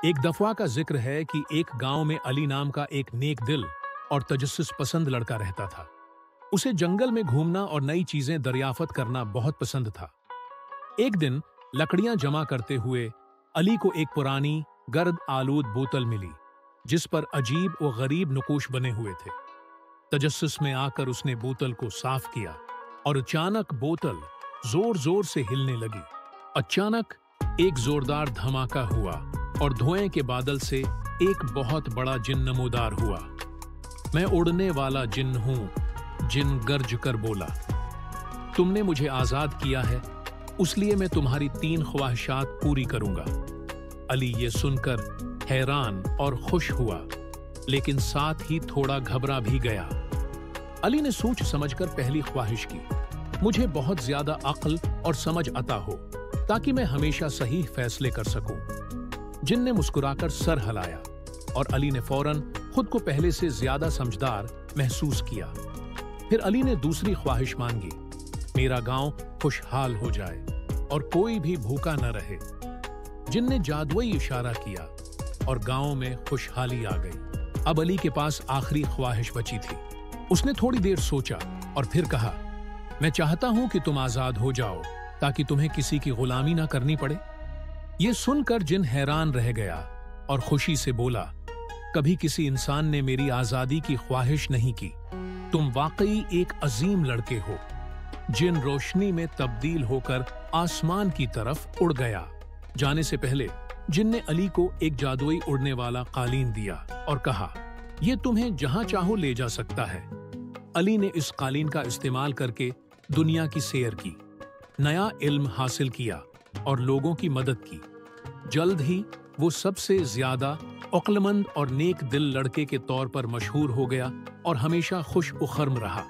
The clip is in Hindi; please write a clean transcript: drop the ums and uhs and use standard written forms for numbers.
एक दफा का जिक्र है कि एक गांव में अली नाम का एक नेक दिल और तजस्सुस पसंद लड़का रहता था। उसे जंगल में घूमना और नई चीजें दरियाफत करना बहुत पसंद था। एक दिन लकड़ियां जमा करते हुए अली को एक पुरानी गर्द आलूद बोतल मिली जिस पर अजीब और गरीब नकूश बने हुए थे। तजस्सुस में आकर उसने बोतल को साफ किया और अचानक बोतल जोर जोर से हिलने लगी। अचानक एक जोरदार धमाका हुआ और धुएं के बादल से एक बहुत बड़ा जिन नमूदार हुआ। मैं उड़ने वाला जिन हूं, जिन गर्ज कर बोला। तुमने मुझे आजाद किया है, उसलिए मैं तुम्हारी 3 ख्वाहिशात पूरी करूंगा। अली ये सुनकर हैरान और खुश हुआ, लेकिन साथ ही थोड़ा घबरा भी गया। अली ने सोच समझकर पहली ख्वाहिश की, मुझे बहुत ज्यादा अक्ल और समझ अता हो ताकि मैं हमेशा सही फैसले कर सकूं। जिन ने मुस्कुराकर सर हिलाया और अली ने फौरन खुद को पहले से ज्यादा समझदार महसूस किया। फिर अली ने दूसरी ख्वाहिश मांगी, मेरा गांव खुशहाल हो जाए और कोई भी भूखा न रहे। जिन ने जादुई इशारा किया और गांव में खुशहाली आ गई। अब अली के पास आखिरी ख्वाहिश बची थी। उसने थोड़ी देर सोचा और फिर कहा, मैं चाहता हूं कि तुम आजाद हो जाओ ताकि तुम्हें किसी की गुलामी ना करनी पड़े। ये सुनकर जिन हैरान रह गया और खुशी से बोला, कभी किसी इंसान ने मेरी आजादी की ख्वाहिश नहीं की। तुम वाकई एक अजीम लड़के हो। जिन रोशनी में तब्दील होकर आसमान की तरफ उड़ गया। जाने से पहले जिन ने अली को एक जादुई उड़ने वाला कालीन दिया और कहा, यह तुम्हें जहां चाहो ले जा सकता है। अली ने इस कालीन का इस्तेमाल करके दुनिया की सैर की, नया इल्म हासिल किया और लोगों की मदद की। जल्द ही वो सबसे ज्यादा अक्लमंद और नेक दिल लड़के के तौर पर मशहूर हो गया और हमेशा खुश उखर्म रहा।